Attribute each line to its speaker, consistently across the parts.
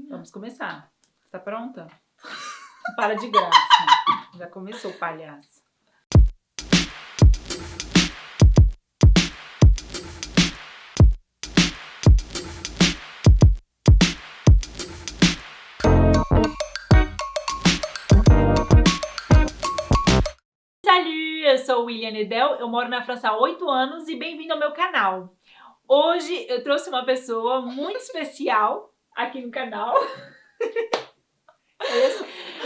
Speaker 1: Vamos começar. Tá pronta? Para de graça. Já começou, palhaço. Salut, eu sou William Edel, eu moro na França há 8 anos e bem-vindo ao meu canal. Hoje eu trouxe uma pessoa muito especial aqui no canal.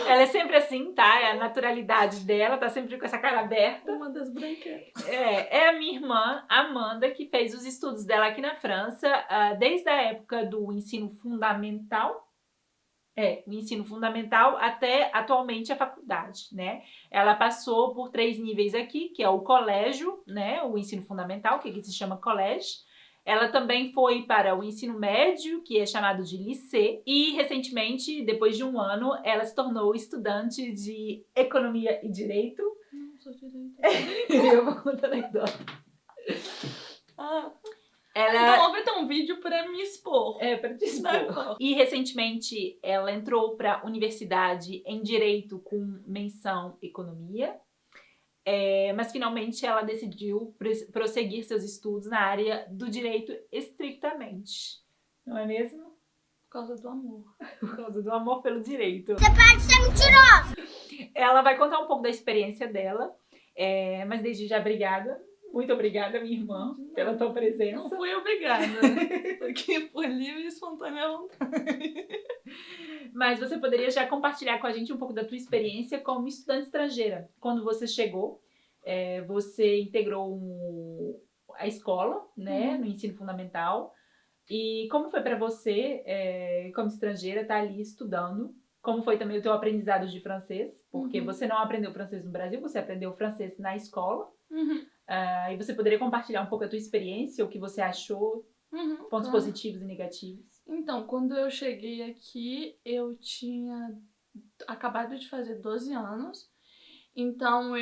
Speaker 1: Ela é sempre assim, tá? É a naturalidade dela, tá sempre com essa cara aberta.
Speaker 2: Uma das branquelas.
Speaker 1: É a minha irmã, Amanda, que fez os estudos dela aqui na França, desde a época do ensino fundamental. O ensino fundamental até atualmente a faculdade, né? Ela passou por 3 níveis aqui, que é o colégio, né? O ensino fundamental, que aqui se chama colégio. Ela também foi para o ensino médio, que é chamado de lycée. E, recentemente, depois de um ano, ela se tornou estudante de Economia e Direito.
Speaker 2: Não sou direito.
Speaker 1: Eu vou contar a anedota.
Speaker 2: Então vou ver um vídeo pra me expor.
Speaker 1: Pra te expor. E recentemente ela entrou para a universidade em Direito com menção Economia. Mas finalmente ela decidiu prosseguir seus estudos na área do direito estritamente. Não é mesmo?
Speaker 2: Por causa do amor.
Speaker 1: Por causa do amor pelo direito.
Speaker 3: Você pode ser mentiroso!
Speaker 1: Ela vai contar um pouco da experiência dela. Mas desde já, obrigada. Muito obrigada, minha irmã, pela tua presença.
Speaker 2: Não fui obrigada, porque por livre e espontânea vontade.
Speaker 1: Mas você poderia já compartilhar com a gente um pouco da tua experiência como estudante estrangeira. Quando você chegou, você integrou a escola, né, no ensino fundamental. E como foi para você, como estrangeira, estar ali estudando? Como foi também o teu aprendizado de francês? Porque você não aprendeu francês no Brasil, você aprendeu francês na escola. E você poderia compartilhar um pouco a tua experiência, o que você achou, pontos positivos e negativos? Então,
Speaker 2: quando eu cheguei aqui, eu tinha acabado de fazer 12 anos. Então,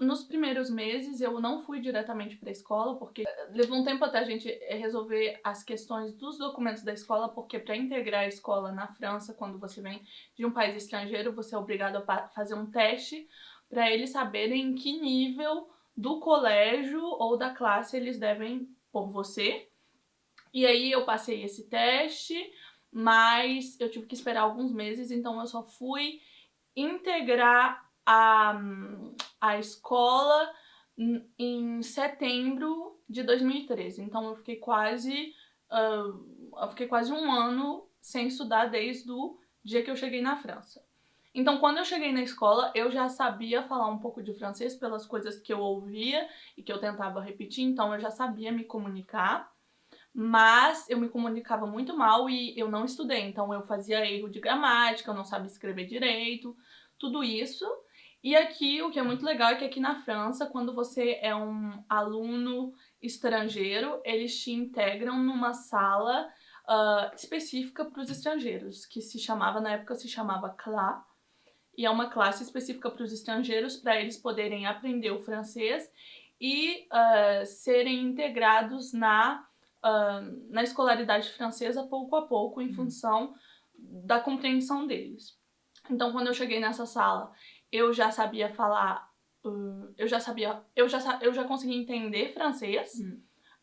Speaker 2: nos primeiros meses, eu não fui diretamente para a escola, porque levou um tempo até a gente resolver as questões dos documentos da escola, porque para integrar a escola na França, quando você vem de um país estrangeiro, você é obrigado a fazer um teste para eles saberem em que nível do colégio ou da classe eles devem pôr você. E aí eu passei esse teste, mas eu tive que esperar alguns meses, então eu só fui integrar a escola em setembro de 2013. Então eu fiquei quase um ano sem estudar desde o dia que eu cheguei na França. Então, quando eu cheguei na escola, eu já sabia falar um pouco de francês pelas coisas que eu ouvia e que eu tentava repetir, então eu já sabia me comunicar, mas eu me comunicava muito mal e eu não estudei, então eu fazia erro de gramática, eu não sabia escrever direito, tudo isso. E aqui, o que é muito legal é que aqui na França, quando você é um aluno estrangeiro, eles te integram numa sala específica para os estrangeiros, que na época se chamava CLA, e é uma classe específica para os estrangeiros, para eles poderem aprender o francês e serem integrados na escolaridade francesa pouco a pouco, em função da compreensão deles. Então, quando eu cheguei nessa sala, eu já sabia falar, eu já conseguia entender francês,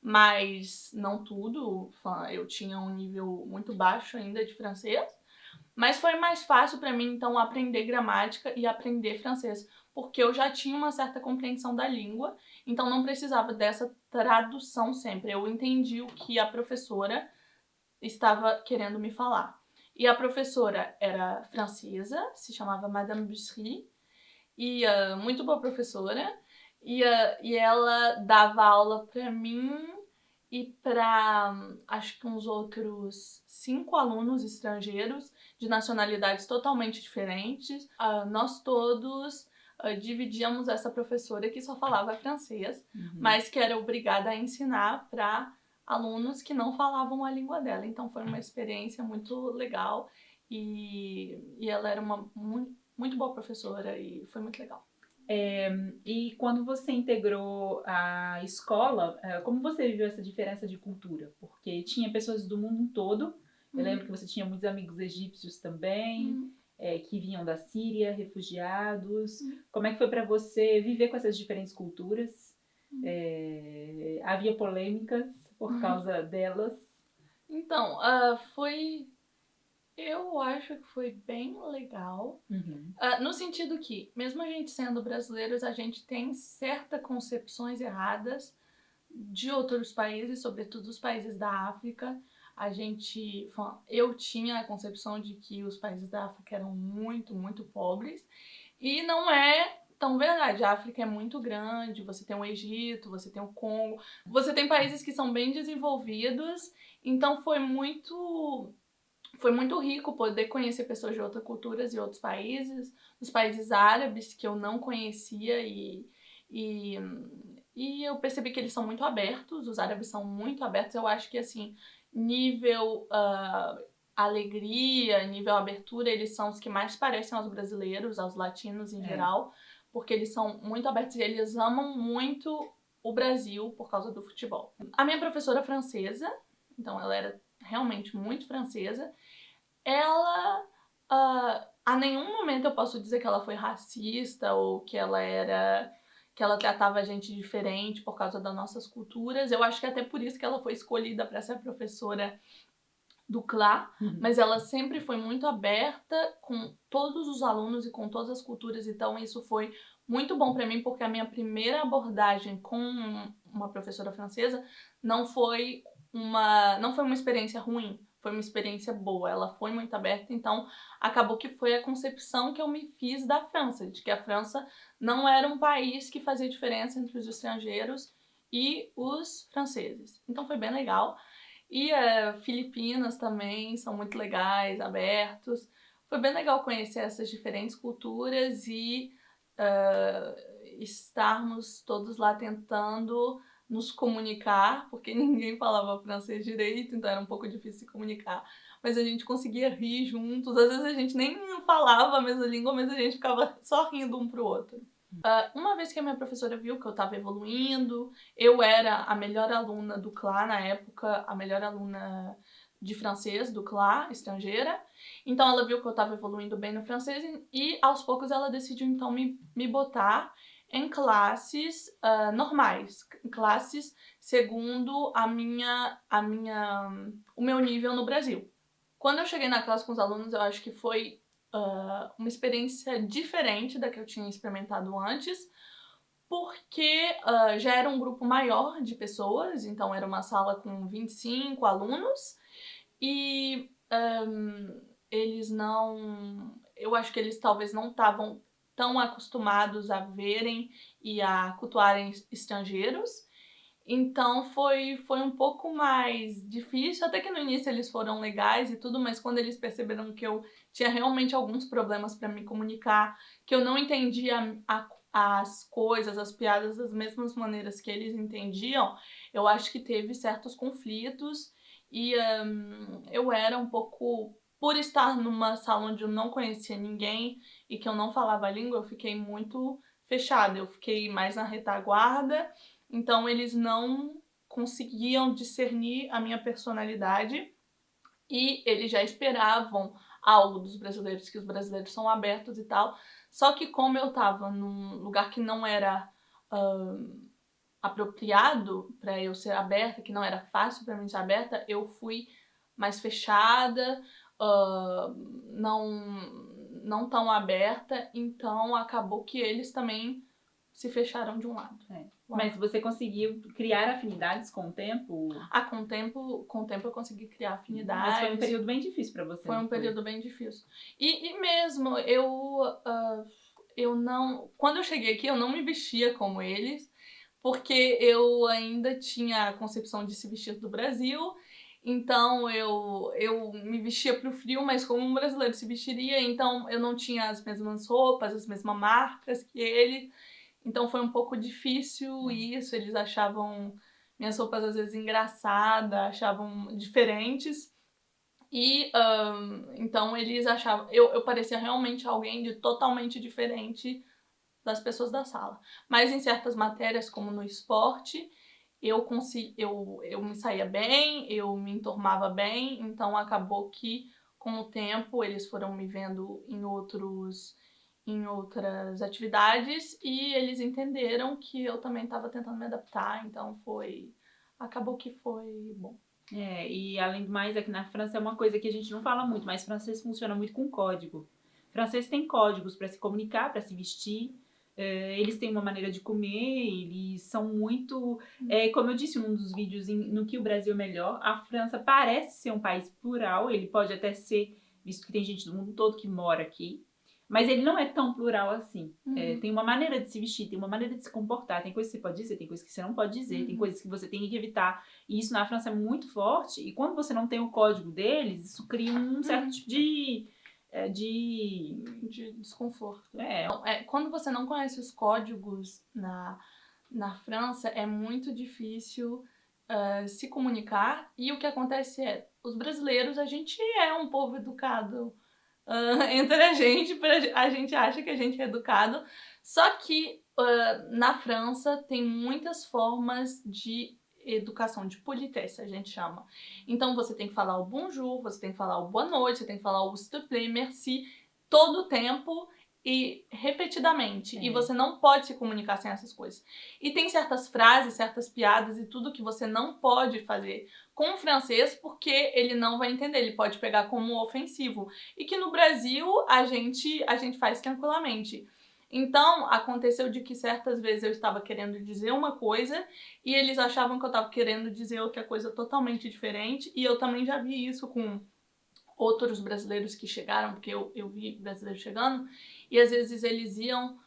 Speaker 2: mas não tudo, eu tinha um nível muito baixo ainda de francês. Mas foi mais fácil para mim, então, aprender gramática e aprender francês, porque eu já tinha uma certa compreensão da língua, então não precisava dessa tradução sempre. Eu entendi o que a professora estava querendo me falar. E a professora era francesa, se chamava Madame Bussery, e muito boa professora, e ela dava aula para mim e para acho que uns outros 5 alunos estrangeiros de nacionalidades totalmente diferentes. Nós todos dividíamos essa professora que só falava francês, mas que era obrigada a ensinar para alunos que não falavam a língua dela. Então foi uma experiência muito legal e ela era uma muito boa professora e foi muito legal.
Speaker 1: E quando você integrou a escola, como você viveu essa diferença de cultura? Porque tinha pessoas do mundo todo Eu lembro que você tinha muitos amigos egípcios também, que vinham da Síria, refugiados. Como é que foi para você viver com essas diferentes culturas? Havia polêmicas por causa delas?
Speaker 2: Então, eu acho que foi bem legal. No sentido que, mesmo a gente sendo brasileiros, a gente tem certas concepções erradas de outros países, sobretudo os países da África. Eu tinha a concepção de que os países da África eram muito, muito pobres, e não é tão verdade. A África é muito grande, você tem o Egito, você tem o Congo, você tem países que são bem desenvolvidos, então foi muito rico poder conhecer pessoas de outras culturas e outros países, os países árabes que eu não conhecia e eu percebi que eles são muito abertos, os árabes são muito abertos. Eu acho que, assim, nível alegria, nível abertura, eles são os que mais parecem aos brasileiros, aos latinos em geral, porque eles são muito abertos e eles amam muito o Brasil por causa do futebol. A minha professora francesa, então ela era realmente muito francesa, ela, a nenhum momento eu posso dizer que ela foi racista ou que ela tratava a gente diferente por causa das nossas culturas. Eu acho que até por isso que ela foi escolhida para ser professora do CLA, mas ela sempre foi muito aberta com todos os alunos e com todas as culturas, então isso foi muito bom para mim, porque a minha primeira abordagem com uma professora francesa não foi uma experiência ruim, foi uma experiência boa. Ela foi muito aberta, então acabou que foi a concepção que eu me fiz da França, de que a França não era um país que fazia diferença entre os estrangeiros e os franceses. Então foi bem legal. E Filipinas também são muito legais, abertos. Foi bem legal conhecer essas diferentes culturas e estarmos todos lá tentando nos comunicar, porque ninguém falava francês direito, então era um pouco difícil se comunicar. Mas a gente conseguia rir juntos, às vezes a gente nem falava a mesma língua, mas a gente ficava só rindo um pro outro. Uma vez que a minha professora viu que eu estava evoluindo, eu era a melhor aluna do CLA na época, a melhor aluna de francês do CLA, estrangeira. Então ela viu que eu estava evoluindo bem no francês e aos poucos ela decidiu então me botar em classes normais, classes segundo o meu nível no Brasil. Quando eu cheguei na classe com os alunos, eu acho que foi uma experiência diferente da que eu tinha experimentado antes, porque já era um grupo maior de pessoas, então era uma sala com 25 alunos, e eu acho que eles talvez não estavam tão acostumados a verem e a cultuarem estrangeiros. Então foi um pouco mais difícil, até que no início eles foram legais e tudo, mas quando eles perceberam que eu tinha realmente alguns problemas para me comunicar, que eu não entendia as coisas, as piadas das mesmas maneiras que eles entendiam, eu acho que teve certos conflitos e eu era um pouco... Por estar numa sala onde eu não conhecia ninguém e que eu não falava a língua, eu fiquei muito fechada, eu fiquei mais na retaguarda. Então eles não conseguiam discernir a minha personalidade e eles já esperavam algo dos brasileiros, que os brasileiros são abertos e tal. Só que como eu tava num lugar que não era apropriado para eu ser aberta, que não era fácil para mim ser aberta, eu fui mais fechada, não tão aberta, então acabou que eles também se fecharam de um lado.
Speaker 1: Mas você conseguiu criar afinidades com o tempo?
Speaker 2: Com o tempo eu consegui criar afinidades.
Speaker 1: Mas foi um período bem difícil para você.
Speaker 2: Foi um período bem difícil. E mesmo, eu não... Quando eu cheguei aqui, eu não me vestia como eles, porque eu ainda tinha a concepção de se vestir do Brasil. Então eu me vestia pro frio, mas como um brasileiro se vestiria, então eu não tinha as mesmas roupas, as mesmas marcas que ele. Então foi um pouco difícil isso, eles achavam minhas roupas às vezes engraçadas, achavam diferentes. E então eles achavam... Eu parecia realmente alguém de totalmente diferente das pessoas da sala. Mas em certas matérias, como no esporte, eu me saía bem, eu me enturmava bem, então acabou que com o tempo eles foram me vendo em outras atividades e eles entenderam que eu também estava tentando me adaptar, então acabou que foi bom.
Speaker 1: E além do mais, aqui na França é uma coisa que a gente não fala muito, mas francês funciona muito com código. Francês tem códigos para se comunicar, para se vestir. Eles têm uma maneira de comer, eles são muito... como eu disse num dos vídeos, no que o Brasil é melhor, a França parece ser um país plural, ele pode até ser, visto que tem gente do mundo todo que mora aqui, mas ele não é tão plural assim. Tem uma maneira de se vestir, tem uma maneira de se comportar, tem coisas que você pode dizer, tem coisas que você não pode dizer, tem coisas que você tem que evitar. E isso na França é muito forte, e quando você não tem o código deles, isso cria um certo tipo de
Speaker 2: desconforto. Quando você não conhece os códigos na França, é muito difícil se comunicar. E o que acontece os brasileiros, a gente é um povo educado entre a gente acha que a gente é educado. Só que na França tem muitas formas de educação, de politesse, a gente chama. Então você tem que falar o bonjour, você tem que falar o boa noite, você tem que falar o s'il te plaît, merci, todo o tempo e repetidamente. E você não pode se comunicar sem essas coisas. E tem certas frases, certas piadas e tudo que você não pode fazer com o francês porque ele não vai entender, ele pode pegar como ofensivo. E que no Brasil a gente faz tranquilamente. Então, aconteceu de que certas vezes eu estava querendo dizer uma coisa e eles achavam que eu estava querendo dizer outra coisa totalmente diferente. E eu também já vi isso com outros brasileiros que chegaram, porque eu vi brasileiros chegando, e às vezes eles iam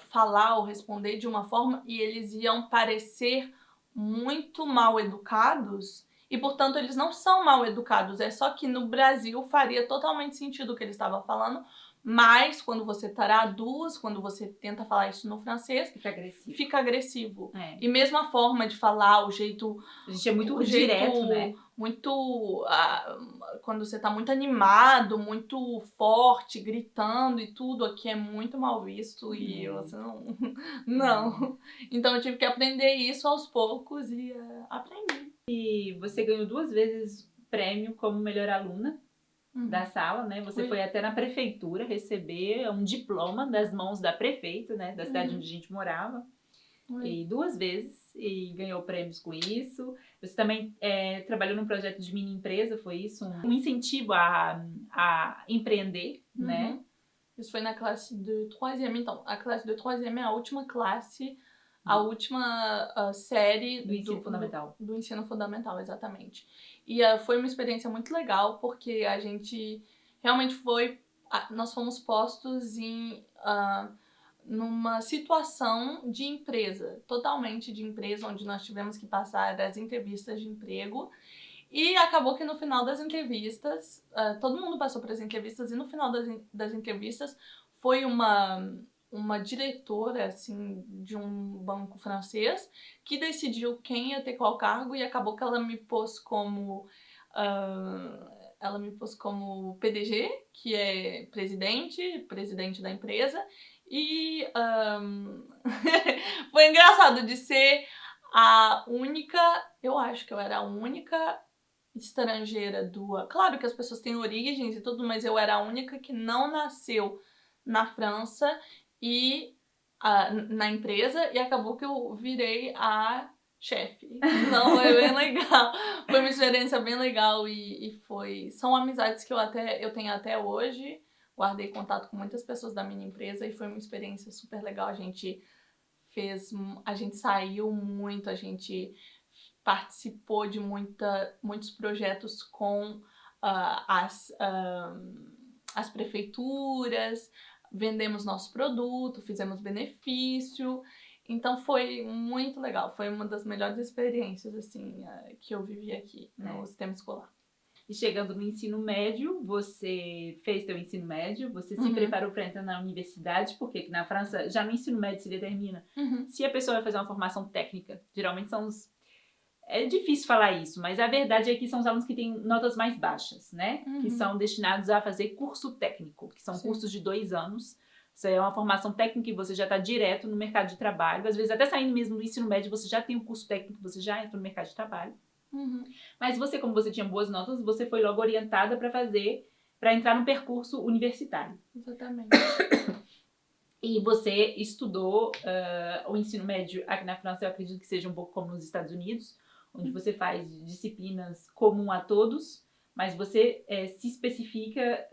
Speaker 2: falar ou responder de uma forma e eles iam parecer muito mal educados e, portanto, eles não são mal educados. É só que no Brasil faria totalmente sentido o que ele estava falando, mas quando você traduz, quando você tenta falar isso no francês, fica agressivo. E mesmo a forma de falar, o jeito...
Speaker 1: A gente é muito direto, né?
Speaker 2: Muito... quando você tá muito animado, muito forte, gritando e tudo, aqui é muito mal visto e você não... não. Então eu tive que aprender isso aos poucos e aprendi.
Speaker 1: E você ganhou 2 vezes prêmio como melhor aluna da sala, né? Você foi até na prefeitura receber um diploma das mãos da prefeita, né? Da cidade onde a gente morava. E 2 vezes, e ganhou prêmios com isso. Você também trabalhou num projeto de mini empresa, foi isso? Um incentivo a empreender, né?
Speaker 2: Isso foi na classe de 3e. Então, a classe de 3e é a última classe, a última série
Speaker 1: do ensino fundamental.
Speaker 2: Do ensino fundamental, exatamente. E foi uma experiência muito legal, porque a gente realmente nós fomos postos numa situação de empresa, totalmente de empresa, onde nós tivemos que passar as entrevistas de emprego. E acabou que no final das entrevistas, todo mundo passou para as entrevistas, e no final das entrevistas foi uma diretora, assim, de um banco francês que decidiu quem ia ter qual cargo, e acabou que ela me pôs como PDG, que é presidente da empresa, e foi engraçado de ser a única, eu acho que eu era a única estrangeira claro que as pessoas têm origens e tudo, mas eu era a única que não nasceu na França e na empresa, e acabou que eu virei a chefe. Não, foi bem legal. Foi uma experiência bem legal e são amizades que eu tenho até hoje. Guardei contato com muitas pessoas da minha empresa e foi uma experiência super legal. A gente saiu muito, a gente participou de muitos projetos com as prefeituras, vendemos nosso produto, fizemos benefício. Então foi muito legal, foi uma das melhores experiências assim, que eu vivi aqui no sistema escolar.
Speaker 1: E chegando no ensino médio, você fez seu ensino médio, você se preparou para entrar na universidade, porque na França, já no ensino médio se determina se a pessoa vai fazer uma formação técnica. Geralmente é difícil falar isso, mas a verdade é que são os alunos que têm notas mais baixas, né? Que são destinados a fazer curso técnico, que são cursos de 2 anos. Isso aí é uma formação técnica e você já está direto no mercado de trabalho. Às vezes, até saindo mesmo do ensino médio, você já tem um curso técnico, você já entra no mercado de trabalho. Mas você, como você tinha boas notas, você foi logo orientada para entrar no percurso universitário.
Speaker 2: Exatamente.
Speaker 1: E você estudou o ensino médio aqui na França, eu acredito que seja um pouco como nos Estados Unidos, onde você faz disciplinas comum a todos, mas você se especifica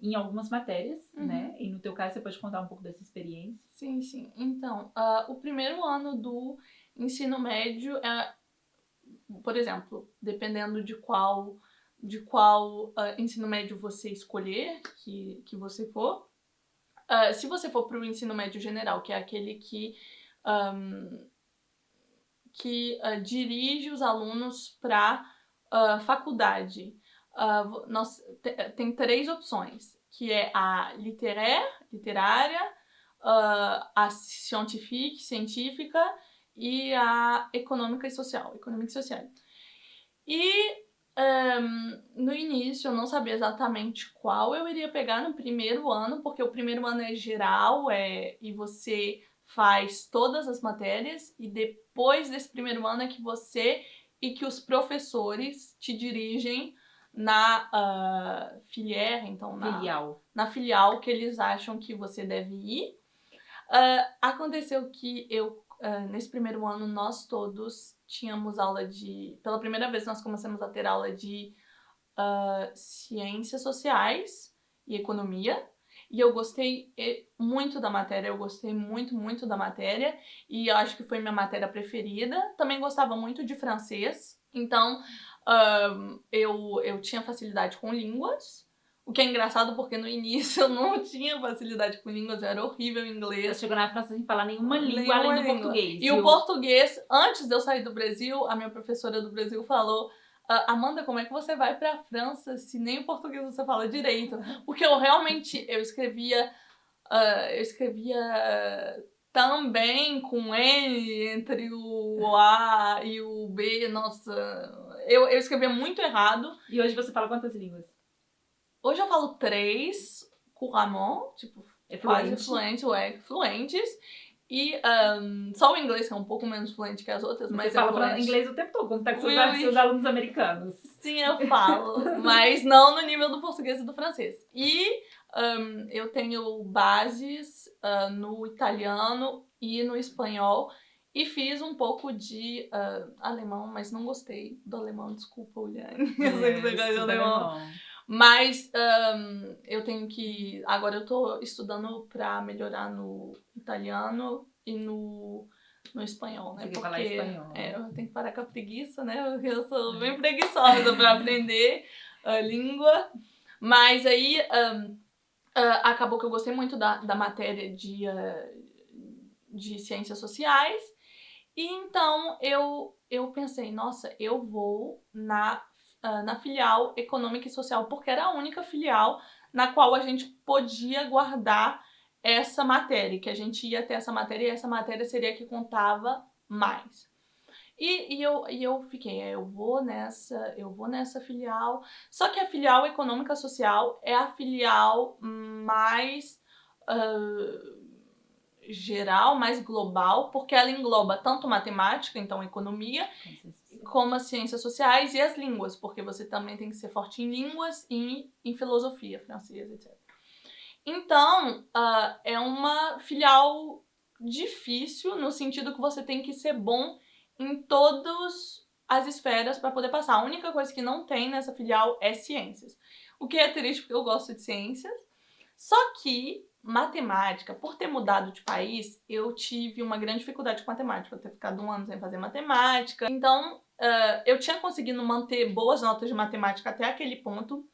Speaker 1: em algumas matérias, né? E no teu caso, você pode contar um pouco dessa experiência?
Speaker 2: Sim, sim. Então, o primeiro ano do ensino médio por exemplo, dependendo de qual ensino médio você escolher, que você for, se você for para o ensino médio general, que é aquele que dirige os alunos para faculdade, tem 3 opções, que é a literária, a científica e a econômica e social. E no início eu não sabia exatamente qual eu iria pegar no primeiro ano, porque o primeiro ano é geral, e você faz todas as matérias, e depois desse primeiro ano é que você e que os professores te dirigem na filière, então na filial que eles acham que você deve ir. Aconteceu que nesse primeiro ano nós todos tínhamos aula pela primeira vez nós começamos a ter aula de ciências sociais e economia. E eu gostei muito da matéria, muito da matéria, e eu acho que foi minha matéria preferida. Também gostava muito de francês, então eu tinha facilidade com línguas, o que é engraçado porque no início eu não tinha facilidade com línguas, eu era horrível em inglês.
Speaker 1: Você chegou na França sem falar nenhuma língua além do português.
Speaker 2: E o português, antes de eu sair do Brasil, a minha professora do Brasil falou: Amanda, como é que você vai pra França se nem o português você fala direito? Porque eu escrevia também com N entre o A e o B, nossa, eu escrevia muito errado.
Speaker 1: E hoje você fala quantas línguas?
Speaker 2: Hoje eu falo 3 couramment, tipo, quase fluentes. E só o inglês que é um pouco menos fluente que as outras, mas
Speaker 1: você fala inglês o tempo todo quando tá com seus alunos americanos.
Speaker 2: Sim, eu falo, mas não no nível do português e do francês. E eu tenho bases no italiano e no espanhol, e fiz um pouco de alemão, mas não gostei do alemão, desculpa, Uliane. Eu sei que você gosta de alemão. Mas agora eu tô estudando pra melhorar no italiano e no espanhol, né?
Speaker 1: Porque falar espanhol.
Speaker 2: Eu tenho que parar com a preguiça, né? Porque eu sou bem preguiçosa pra aprender a língua. Mas aí acabou que eu gostei muito da matéria de ciências sociais. E então eu pensei, nossa, eu vou na filial econômica e social, porque era a única filial na qual a gente podia guardar essa matéria, que a gente ia ter essa matéria, e essa matéria seria a que contava mais. E eu fiquei, eu vou nessa filial, só que a filial econômica social é a filial mais geral, mais global, porque ela engloba tanto matemática, então economia, como as ciências sociais e as línguas, porque você também tem que ser forte em línguas e em filosofia, francês, etc. Então, é uma filial difícil, no sentido que você tem que ser bom em todas as esferas para poder passar. A única coisa que não tem nessa filial é ciências. O que é triste, porque eu gosto de ciências. Só que matemática, por ter mudado de país, eu tive uma grande dificuldade com matemática, eu ter ficado 1 ano sem fazer matemática. Então, eu tinha conseguido manter boas notas de matemática até aquele ponto,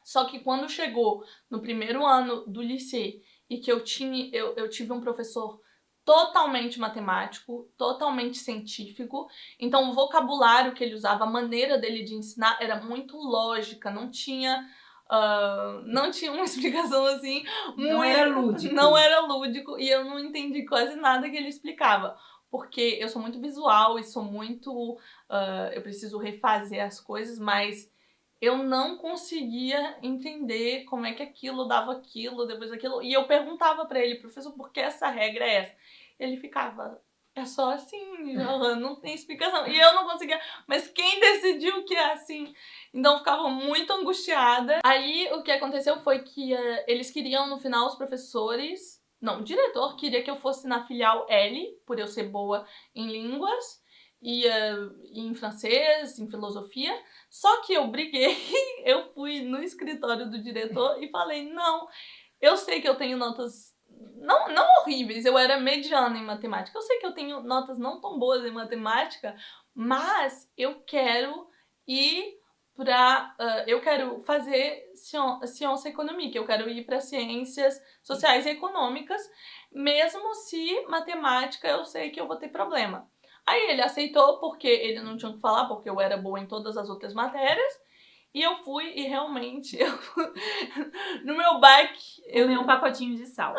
Speaker 2: só que quando chegou no primeiro ano do lycée e que eu tive um professor totalmente matemático, totalmente científico, então o vocabulário que ele usava, a maneira dele de ensinar era muito lógica, não tinha uma explicação assim.
Speaker 1: Não era lúdico.
Speaker 2: Não era lúdico, e eu não entendi quase nada que ele explicava. Porque eu sou muito visual e sou muito... eu preciso refazer as coisas, mas eu não conseguia entender como é que aquilo dava aquilo, depois aquilo. E eu perguntava pra ele, professor, por que essa regra é essa? Ele ficava, é só assim, não tem explicação. E eu não conseguia, mas quem decidiu que é assim? Então eu ficava muito angustiada. Aí o que aconteceu foi que eles queriam, no final, os professores... Não, o diretor queria que eu fosse na filial L, por eu ser boa em línguas, e em francês, em filosofia. Só que eu briguei, eu fui no escritório do diretor e falei, não, eu sei que eu tenho notas não horríveis, eu era mediana em matemática. Eu sei que eu tenho notas não tão boas em matemática, mas eu quero ir eu quero fazer ciência econômica, eu quero ir para ciências sociais e econômicas, mesmo se matemática eu sei que eu vou ter problema. Aí ele aceitou porque ele não tinha o que falar, porque eu era boa em todas as outras matérias. E eu fui e realmente, no meu bike...
Speaker 1: Comeu um pacotinho de sal.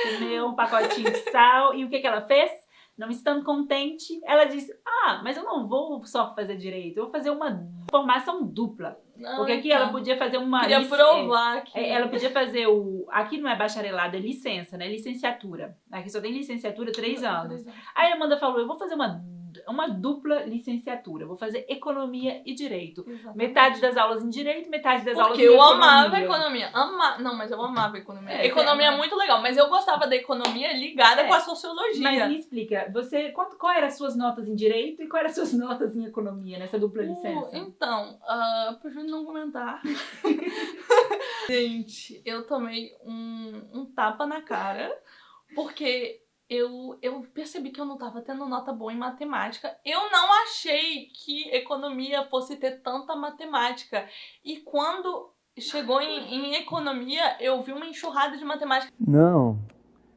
Speaker 1: Comeu um pacotinho de sal. E o que ela fez? Não estando contente, ela disse, mas eu não vou só fazer direito, eu vou fazer uma formação dupla. Porque aqui ela podia fazer uma...
Speaker 2: Queria provar que...
Speaker 1: Ela podia fazer aqui não é bacharelado, é licença, né? Licenciatura. Aqui só tem licenciatura 3 anos. Aí a Amanda falou, eu vou fazer uma dupla licenciatura. Vou fazer economia e direito. Exatamente. Metade das aulas em direito, metade das aulas em economia.
Speaker 2: Porque eu amava economia. Não, mas eu amava economia. Economia é muito legal, mas eu gostava da economia ligada com a sociologia.
Speaker 1: Mas me explica, qual eram as suas notas em direito e qual eram as suas notas em economia nessa dupla licença?
Speaker 2: Então, prefiro não comentar. Gente, eu tomei um tapa na cara, porque... Eu percebi que eu não tava tendo nota boa em matemática. Eu não achei que economia fosse ter tanta matemática. E quando chegou em economia, eu vi uma enxurrada de matemática.
Speaker 4: Não,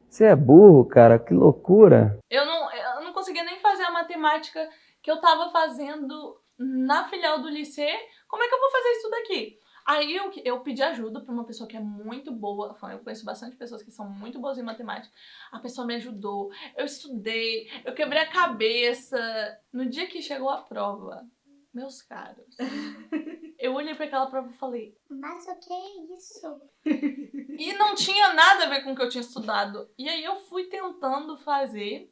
Speaker 4: você é burro, cara, que loucura.
Speaker 2: Eu não conseguia nem fazer a matemática que eu tava fazendo na filial do Liceu. Como é que eu vou fazer isso daqui? Aí eu pedi ajuda pra uma pessoa que é muito boa. Eu conheço bastante pessoas que são muito boas em matemática. A pessoa me ajudou, eu estudei, eu quebrei a cabeça. No dia que chegou a prova, meus caros, eu olhei pra aquela prova e falei...
Speaker 3: Mas o que é isso?
Speaker 2: E não tinha nada a ver com o que eu tinha estudado. E aí eu fui tentando fazer...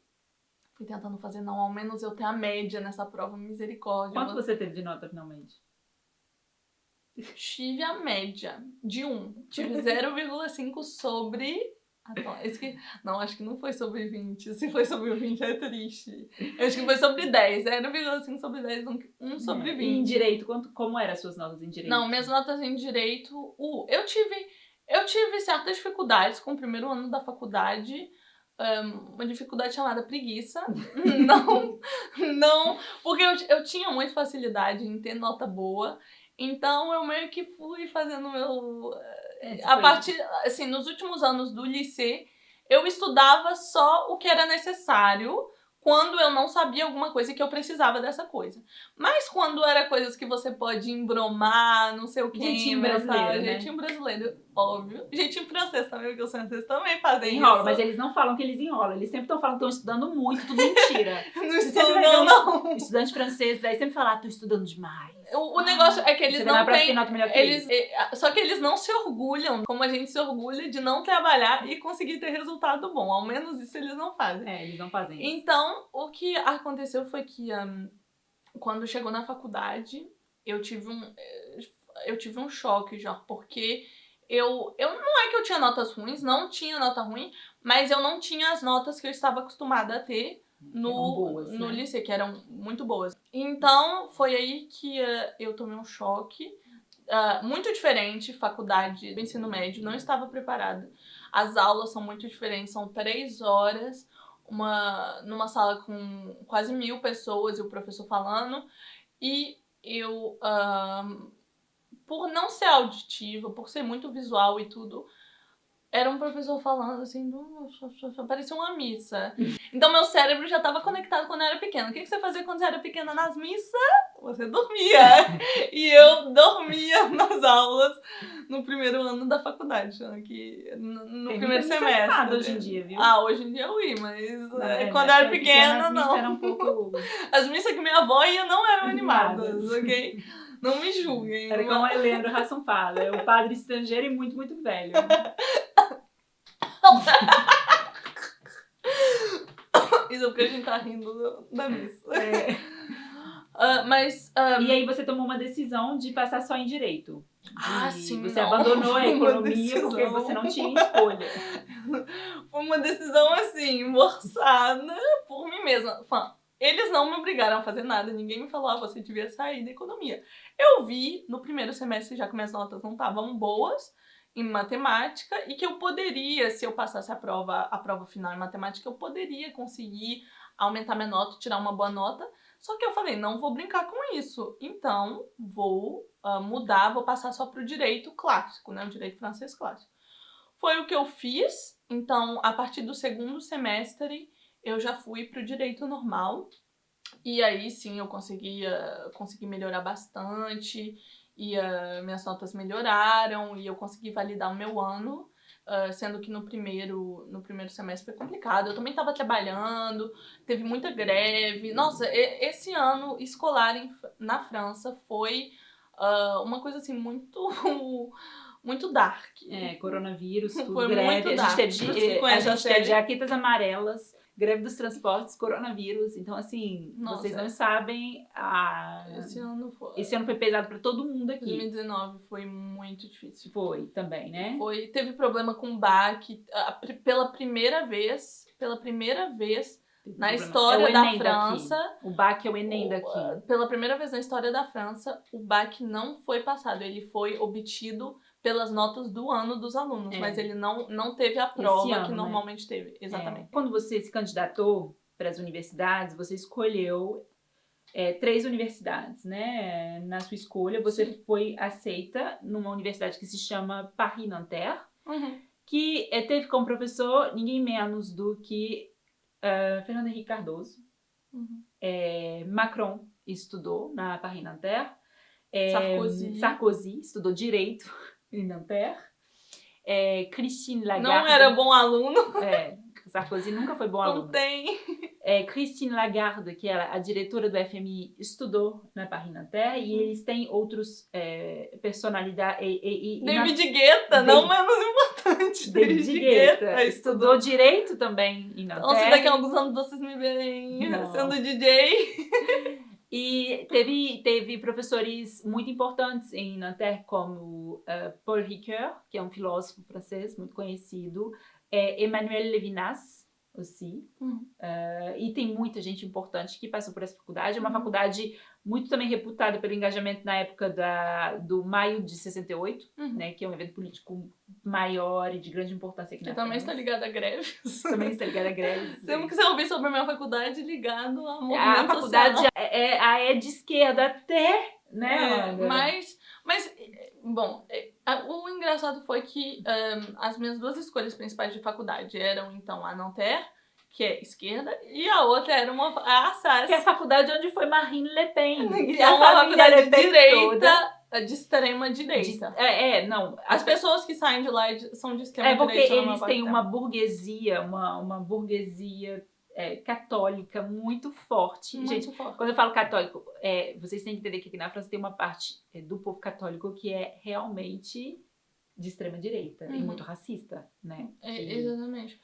Speaker 2: não, ao menos eu tenho a média nessa prova, misericórdia.
Speaker 1: Quanto você teve de nota finalmente?
Speaker 2: Tive a média de 1. Tive 0,5 sobre... Não, acho que não foi sobre 20. Se foi sobre 20 é triste. Eu acho que foi sobre 10. 0,5 sobre 10, 1 sobre 20.
Speaker 1: E em direito, como eram as suas notas em direito?
Speaker 2: Não, minhas notas em direito... Eu tive certas dificuldades com o primeiro ano da faculdade. Uma dificuldade chamada preguiça. Não, porque eu tinha muita facilidade em ter nota boa. Então, eu meio que fui fazendo meu... A partir, assim, nos últimos anos do liceu, eu estudava só o que era necessário quando eu não sabia alguma coisa que eu precisava dessa coisa. Mas quando era coisas que você pode embromar, não sei o que...
Speaker 1: Jeitinho brasileiro, né?
Speaker 2: Jeitinho brasileiro, óbvio. Jeitinho francês também, porque os franceses também fazem
Speaker 1: Enrolam,
Speaker 2: isso.
Speaker 1: mas eles não falam que eles enrolam. Eles sempre estão falando que estão estudando muito, tudo mentira.
Speaker 2: Não estudam, não.
Speaker 1: Estudante francês, aí sempre falam, tô estudando demais.
Speaker 2: O negócio é que eles não têm...
Speaker 1: Nota melhor que eles.
Speaker 2: Só que eles não se orgulham, como a gente se orgulha de não trabalhar e conseguir ter resultado bom. Ao menos isso eles não fazem.
Speaker 1: Eles não fazem isso.
Speaker 2: Então, o que aconteceu foi que quando chegou na faculdade, eu tive um choque já, porque não é que eu tinha notas ruins, não tinha nota ruim, mas eu não tinha as notas que eu estava acostumada a ter no liceu, que eram muito boas. Então, foi aí que eu tomei um choque. Muito diferente, faculdade do ensino médio, não estava preparada. As aulas são muito diferentes, são 3 horas, numa sala com quase 1000 pessoas e o professor falando. E eu, por não ser auditiva, por ser muito visual e tudo, era um professor falando assim, parecia uma missa. Então meu cérebro já estava conectado quando eu era pequena. O que você fazia quando você era pequena nas missas? Você dormia. E eu dormia nas aulas no primeiro ano da faculdade, que no primeiro semestre.
Speaker 1: Hoje em dia, viu?
Speaker 2: Hoje em dia eu ia, mas quando eu era pequena, não.
Speaker 1: Era um pouco...
Speaker 2: As missas que minha avó ia não eram animadas, ok? Não me julguem.
Speaker 1: Era como a Leandro Hassum fala, é o padre estrangeiro e muito, muito velho.
Speaker 2: Isso é porque a gente tá rindo da missa.
Speaker 1: É.
Speaker 2: Mas...
Speaker 1: E aí você tomou uma decisão de passar só em direito.
Speaker 2: sim,
Speaker 1: Você
Speaker 2: não.
Speaker 1: abandonou a
Speaker 2: Foi uma
Speaker 1: economia porque
Speaker 2: decisão.
Speaker 1: você não tinha escolha.
Speaker 2: Foi uma decisão, assim, forçada por mim mesma. Eles não me obrigaram a fazer nada, ninguém me falou, você devia sair da economia. Eu vi no primeiro semestre, já que minhas notas não estavam boas em matemática, e que eu poderia, se eu passasse a prova final em matemática, eu poderia conseguir aumentar minha nota, tirar uma boa nota. Só que eu falei, não vou brincar com isso. Então, vou mudar, vou passar só pro direito clássico, né? O direito francês clássico. Foi o que eu fiz. Então, a partir do segundo semestre, eu já fui pro direito normal. E aí, sim, eu consegui melhorar bastante. E minhas notas melhoraram. E eu consegui validar o meu ano. Sendo que no primeiro semestre foi complicado. Eu também estava trabalhando, teve muita greve. Nossa, esse ano escolar na França foi uma coisa assim muito dark.
Speaker 1: Coronavírus, tudo,
Speaker 2: Foi
Speaker 1: greve.
Speaker 2: muito
Speaker 1: A
Speaker 2: dark.
Speaker 1: gente teve jaquetas amarelas, greve dos transportes, coronavírus. Então, assim,
Speaker 2: Nossa,
Speaker 1: vocês não sabem. Esse ano foi pesado pra todo mundo aqui.
Speaker 2: 2019 foi muito difícil.
Speaker 1: Foi também, né?
Speaker 2: Teve problema com o BAC. Pela primeira vez na história da França.
Speaker 1: Daqui. O BAC é o Enem daqui.
Speaker 2: Pela primeira vez na história da França, o BAC não foi passado. Ele foi obtido pelas notas do ano dos alunos, mas ele não teve a prova que normalmente teve. Exatamente.
Speaker 1: Quando você se candidatou para as universidades, você escolheu 3 universidades, né? Na sua escolha, você foi aceita numa universidade que se chama Paris-Nanterre, que teve como professor ninguém menos do que Fernando Henrique Cardoso. Macron estudou na Paris-Nanterre. Sarkozy estudou Direito em Nanterre. Christine Lagarde...
Speaker 2: Não era bom aluno.
Speaker 1: Sarkozy nunca foi bom aluno.
Speaker 2: Não tem.
Speaker 1: Christine Lagarde, que era a diretora do FMI, estudou na Paris-Nanterre. E eles têm outros personalidades...
Speaker 2: David Guetta, não menos importante.
Speaker 1: David Guetta estudou Direito também em Nanterre.
Speaker 2: Então, se daqui a alguns anos vocês me verem sendo DJ...
Speaker 1: E teve professores muito importantes em Nanterre, como Paul Ricoeur, que é um filósofo francês muito conhecido, Emmanuel Levinas, aussi. E tem muita gente importante que passou por essa faculdade. É uma faculdade muito também reputada pelo engajamento na época do Maio de 68, né, que é um evento político maior e de grande importância aqui na França.
Speaker 2: Também está ligada a greves.
Speaker 1: Também está ligada a greves.
Speaker 2: Sempre que você ouvir sobre a minha faculdade, ligado a movimento
Speaker 1: a faculdade
Speaker 2: social.
Speaker 1: é de esquerda até, né?
Speaker 2: Mas, bom, o engraçado foi que as minhas 2 escolhas principais de faculdade eram, então, a Nanterre, que é esquerda, e a outra era a Assas.
Speaker 1: Que é a faculdade onde foi Marine Le Pen.
Speaker 2: Que é uma faculdade de direita, de extrema direita.
Speaker 1: Não.
Speaker 2: As pessoas que saem de lá são de extrema direita.
Speaker 1: Porque eles têm uma burguesia, uma burguesia católica muito forte.
Speaker 2: Muito
Speaker 1: Gente,
Speaker 2: forte.
Speaker 1: quando eu falo católico, vocês têm que entender que aqui na França tem uma parte do povo católico que é realmente de extrema direita e muito racista, né?
Speaker 2: Exatamente.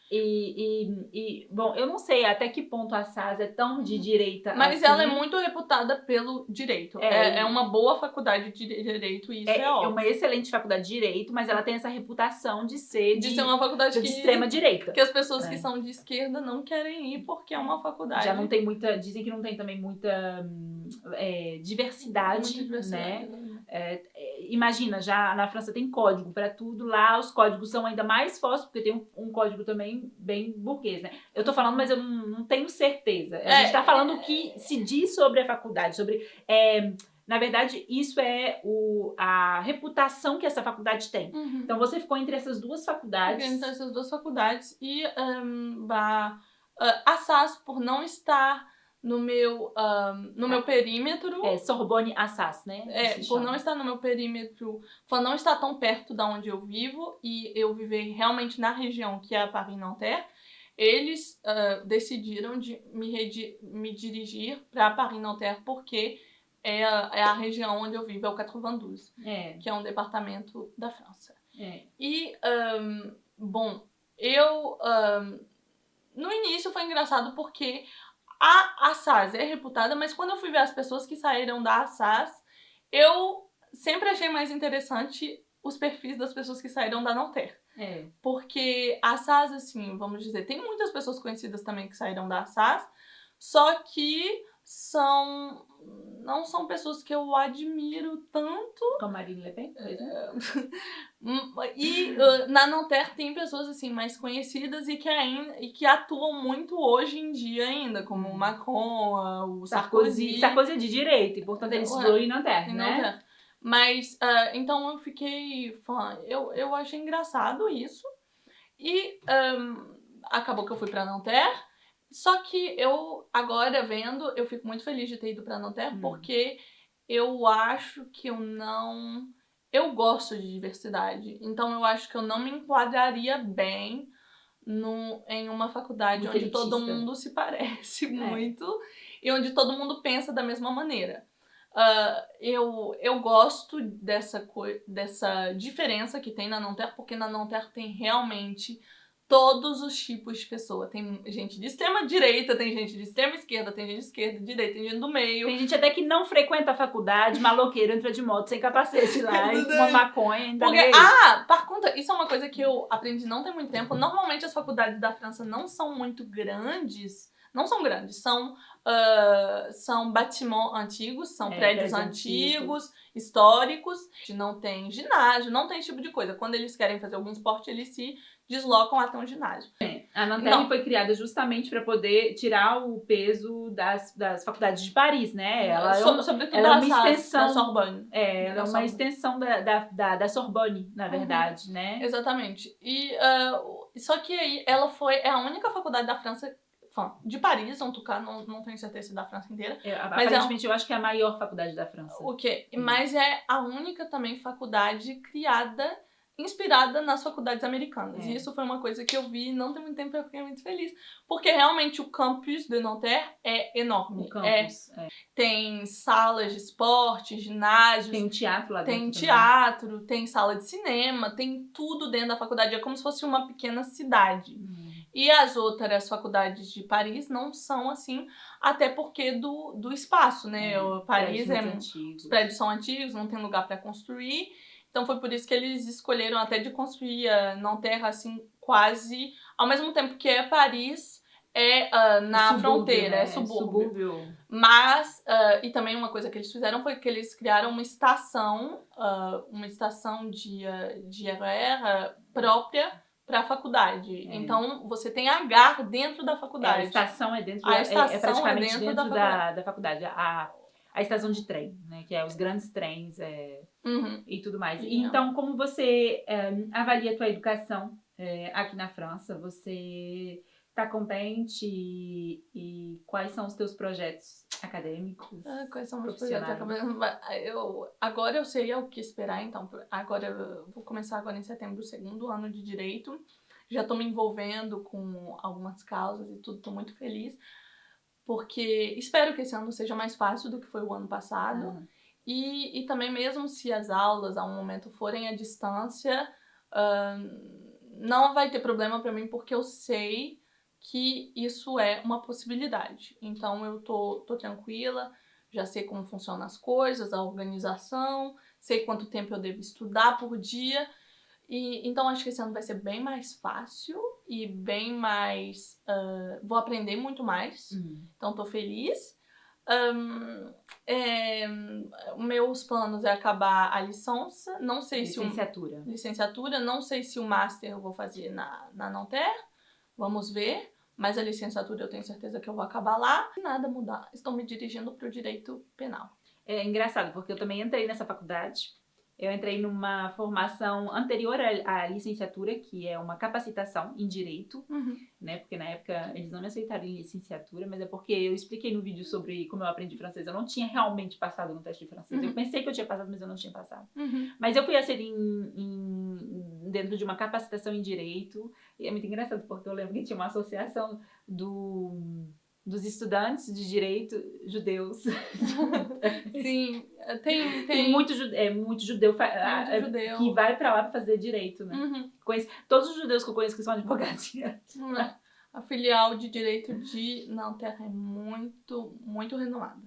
Speaker 1: Bom, eu não sei até que ponto a Assas é tão de direita
Speaker 2: mas
Speaker 1: assim.
Speaker 2: ela é muito reputada pelo direito. É uma boa faculdade de direito e isso é óbvio.
Speaker 1: É uma excelente faculdade de direito, mas ela tem essa reputação de ser
Speaker 2: uma faculdade
Speaker 1: de extrema direita.
Speaker 2: Que as pessoas que são de esquerda não querem ir porque é uma faculdade.
Speaker 1: Já não tem muita... Dizem que não tem também muita diversidade, né? Imagina, já na França tem código para tudo, lá os códigos são ainda mais fortes, porque tem um código também bem burguês, né? Eu tô falando, mas eu não tenho certeza. A gente tá falando o que se diz sobre a faculdade, na verdade, isso é a reputação que essa faculdade tem. Então, você ficou entre essas 2 faculdades.
Speaker 2: Entre essas 2 faculdades e a SAS, por não estar no meu perímetro...
Speaker 1: Sorbonne Assas, né?
Speaker 2: Por não estar no meu perímetro, por não estar tão perto da onde eu vivo e eu viver realmente na região que é a Paris-Nanterre, eles decidiram de me dirigir para Paris-Nanterre porque é a região onde eu vivo, é o 92,
Speaker 1: É,
Speaker 2: que é um departamento da França.
Speaker 1: é.
Speaker 2: E, bom, no início foi engraçado porque a Assas é reputada, mas quando eu fui ver as pessoas que saíram da Assas, eu sempre achei mais interessante os perfis das pessoas que saíram da Nanterre.
Speaker 1: É.
Speaker 2: Porque a Assas, assim, vamos dizer, tem muitas pessoas conhecidas também que saíram da Assas, só que não são pessoas que eu admiro tanto.
Speaker 1: Com Marine Le Pen, por exemplo.
Speaker 2: E na Nanterre tem pessoas assim mais conhecidas e que atuam muito hoje em dia ainda, como o Macron, o Sarkozy.
Speaker 1: Sarkozy é de direita, e portanto ele estudou em Nanterre, né?
Speaker 2: Nanterre. Mas, então eu fiquei fã. Eu achei engraçado isso. E acabou que eu fui pra Nanterre. Só que eu, agora vendo, eu fico muito feliz de ter ido pra Nanterre, porque eu acho que eu gosto de diversidade. Então eu acho que eu não me enquadraria bem em uma faculdade
Speaker 1: Muito
Speaker 2: onde todo
Speaker 1: elitista.
Speaker 2: mundo se parece muito e onde todo mundo pensa da mesma maneira. Eu gosto dessa diferença que tem na Nanterre, porque na Nanterre tem realmente todos os tipos de pessoa. Tem gente de extrema direita, tem gente de extrema esquerda, tem gente de esquerda, direita, tem gente do meio.
Speaker 1: Tem gente até que não frequenta a faculdade, maloqueiro, entra de moto sem capacete lá e fuma maconha. Ainda
Speaker 2: Porque, par conta, isso é uma coisa que eu aprendi não tem muito tempo. Normalmente as faculdades da França não são muito grandes. Não são grandes, são bâtiments antigos, são prédios antigos, históricos. Não tem ginásio, não tem esse tipo de coisa. Quando eles querem fazer algum esporte, eles se deslocam até um ginásio.
Speaker 1: A Nanterre foi criada justamente para poder tirar o peso das faculdades de Paris, né? Ela
Speaker 2: Sobretudo
Speaker 1: ela é uma extensão
Speaker 2: da Sorbonne.
Speaker 1: Ela é uma extensão da Sorbonne, na verdade, né?
Speaker 2: Exatamente. E só que aí ela é a única faculdade da França, de Paris, en tout cas, não tenho certeza da França inteira. Mas
Speaker 1: aparentemente eu acho que é a maior faculdade da França.
Speaker 2: Mas é a única também faculdade inspirada nas faculdades americanas. E isso foi uma coisa que eu vi não tem muito tempo e eu fiquei muito feliz. Porque realmente o campus de Nanterre é enorme.
Speaker 1: O campus,
Speaker 2: tem salas de esporte, ginásios.
Speaker 1: Tem um teatro lá dentro.
Speaker 2: Tem teatro, tem sala de cinema, tem tudo dentro da faculdade. É como se fosse uma pequena cidade. E as outras faculdades de Paris não são assim, até porque do espaço, né? Paris os prédios são antigos, não tem lugar para construir. Então foi por isso que eles escolheram até de construir a Nanterre assim, quase ao mesmo tempo que Paris na fronteira,
Speaker 1: né?
Speaker 2: é subúrbio. Mas, e também uma coisa que eles fizeram foi que eles criaram uma estação de RER própria para a faculdade. Então, você tem a gare dentro da faculdade.
Speaker 1: A estação é dentro praticamente dentro da faculdade. A estação de trem, né? Que é os grandes trens e tudo mais. E então, como você avalia a tua educação aqui na França? Você está contente? E quais são os teus projetos acadêmicos?
Speaker 2: Quais são os projetos acadêmicos? Agora eu sei o que esperar, então. Agora eu vou começar agora em setembro o segundo ano de Direito. Já estou me envolvendo com algumas causas e tudo, estou muito feliz. Porque espero que esse ano seja mais fácil do que foi o ano passado. E também, mesmo se as aulas, a um momento, forem à distância, não vai ter problema para mim, porque eu sei que isso é uma possibilidade. Então, eu tô tranquila, já sei como funcionam as coisas, a organização, sei quanto tempo eu devo estudar por dia. Então, acho que esse ano vai ser bem mais fácil e bem mais... vou aprender muito mais. Então, tô feliz. Meus planos é acabar a licença. Não sei licenciatura. Não sei se o master eu vou fazer na Nanterre. Vamos ver. Mas a licenciatura eu tenho certeza que eu vou acabar lá. E nada mudar. Estou me dirigindo para o direito penal.
Speaker 1: É engraçado, porque eu também entrei nessa faculdade. Eu entrei numa formação anterior à licenciatura, que é uma capacitação em direito, né? Porque na época eles não me aceitaram em licenciatura, mas é porque eu expliquei no vídeo sobre como eu aprendi francês. Eu não tinha realmente passado no teste de francês. Eu pensei que eu tinha passado, mas eu não tinha passado. Mas eu fui aceita dentro de uma capacitação em direito. E é muito engraçado, porque eu lembro que tinha uma associação dos estudantes de direito judeus.
Speaker 2: Sim, tem
Speaker 1: Tem muito judeu,
Speaker 2: muito judeu.
Speaker 1: que vai pra lá pra fazer direito, né?
Speaker 2: Uhum.
Speaker 1: Todos os judeus que eu conheço que são advogados.
Speaker 2: A filial de direito de Nanterre é muito, muito renomada.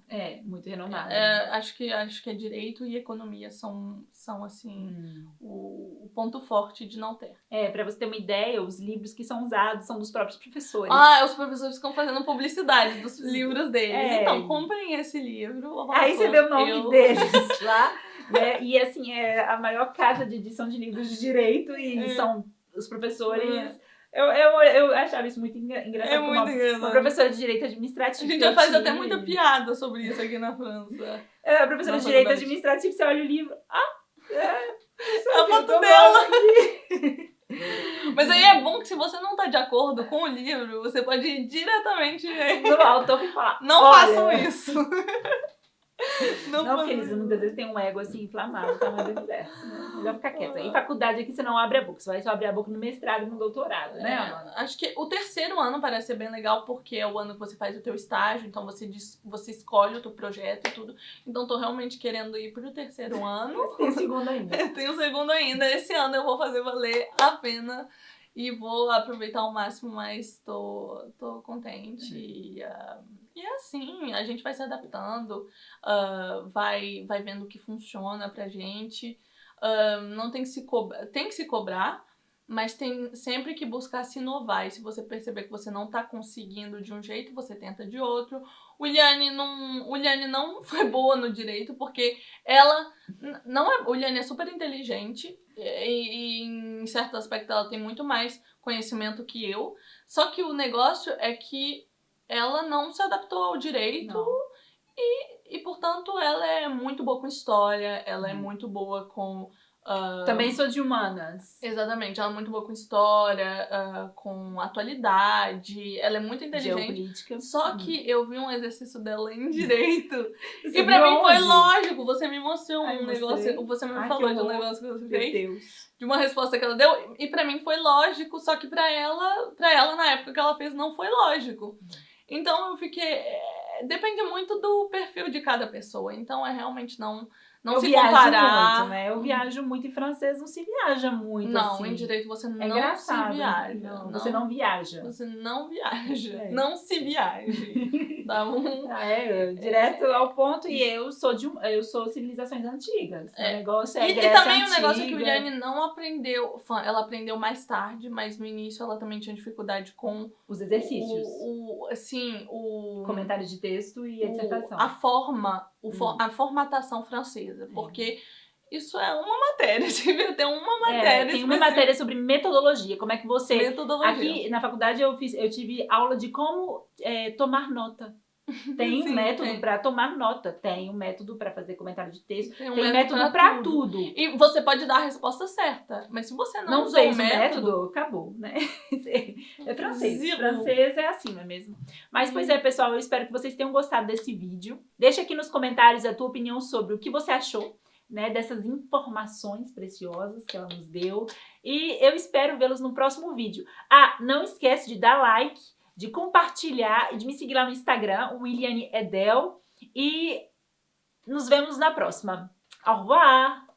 Speaker 1: Muito renomada.
Speaker 2: Acho que é direito e economia são assim, o ponto forte de Nanterre.
Speaker 1: Pra você ter uma ideia, os livros que são usados são dos próprios professores.
Speaker 2: Os professores ficam fazendo publicidade dos livros deles. Então, comprem esse livro.
Speaker 1: Aí você vê o nome deles lá, né? E assim, é a maior casa de edição de livros de direito e são os professores... Eu achava isso muito engraçado. Uma professora de direito administrativo.
Speaker 2: A gente já faz até muita piada sobre isso aqui na França.
Speaker 1: A professora de direito administrativo, você olha o livro.
Speaker 2: A foto dela. Mas aí é bom que se você não tá de acordo com o livro, você pode ir diretamente
Speaker 1: no autor e falar:
Speaker 2: não façam isso.
Speaker 1: Porque eles muitas vezes têm um ego assim inflamado, tá mais universo, né? Melhor ficar quieto. Em faculdade aqui você não abre a boca, você vai só abrir a boca no mestrado e no doutorado, né, Amanda?
Speaker 2: Acho que o terceiro ano parece ser bem legal, porque é o ano que você faz o teu estágio, então você escolhe o teu projeto e tudo. Então tô realmente querendo ir pro terceiro ano.
Speaker 1: Tem o segundo ainda.
Speaker 2: Tem o segundo ainda. Esse ano eu vou fazer valer a pena e vou aproveitar ao máximo, mas tô contente. E é assim, a gente vai se adaptando, vai vendo o que funciona pra gente. Não tem que se cobrar, mas tem sempre que buscar se inovar. E se você perceber que você não tá conseguindo de um jeito, você tenta de outro. O Liane não foi boa no direito, porque ela não é... O Liane é super inteligente e em certo aspecto ela tem muito mais conhecimento que eu. Só que o negócio é que ela não se adaptou ao direito e, portanto, ela é muito boa com história, ela é muito boa com...
Speaker 1: Também sou de humanas.
Speaker 2: Exatamente, ela é muito boa com história, com atualidade, ela é muito inteligente.
Speaker 1: Geopolítica.
Speaker 2: Só que eu vi um exercício dela em direito e pra mim foi lógico, você me mostrou um negócio, você me falou de um negócio que você fez.
Speaker 1: Deus.
Speaker 2: De uma resposta que ela deu, e pra mim foi lógico, só que pra ela na época que ela fez não foi lógico. Então eu fiquei... Depende muito do perfil de cada pessoa. Então realmente não se comparar.
Speaker 1: Muito, né? Eu viajo muito em francês, não se viaja muito.
Speaker 2: Não,
Speaker 1: assim.
Speaker 2: Em direito você não se
Speaker 1: engraçado.
Speaker 2: viaja.
Speaker 1: Não, você não viaja.
Speaker 2: Você não viaja. Não se viaje. Dá
Speaker 1: direto ao ponto. E eu sou civilizações antigas. O negócio é Grécia
Speaker 2: E também
Speaker 1: antiga.
Speaker 2: o negócio é que o Liane não aprendeu. Ela aprendeu mais tarde, mas no início ela também tinha dificuldade com
Speaker 1: os exercícios.
Speaker 2: O
Speaker 1: comentário de texto e a dissertação.
Speaker 2: A formatação francesa. Porque isso é uma matéria. Devia ter uma matéria.
Speaker 1: Tem uma matéria sobre metodologia. Como é que você...
Speaker 2: Metodologia.
Speaker 1: Aqui na faculdade eu tive aula de como tomar nota. Tem um método para tomar nota, tem um método para fazer comentário de texto, tem método para tudo.
Speaker 2: E você pode dar a resposta certa, mas se você não usou
Speaker 1: fez
Speaker 2: o método,
Speaker 1: acabou, né? É francês. Francês é assim, não é mesmo? Mas, pois é, pessoal, eu espero que vocês tenham gostado desse vídeo. Deixa aqui nos comentários a tua opinião sobre o que você achou, né, dessas informações preciosas que ela nos deu. E eu espero vê-los no próximo vídeo. Não esquece de dar like, de compartilhar e de me seguir lá no Instagram, o Williane Edel. E nos vemos na próxima. Au revoir!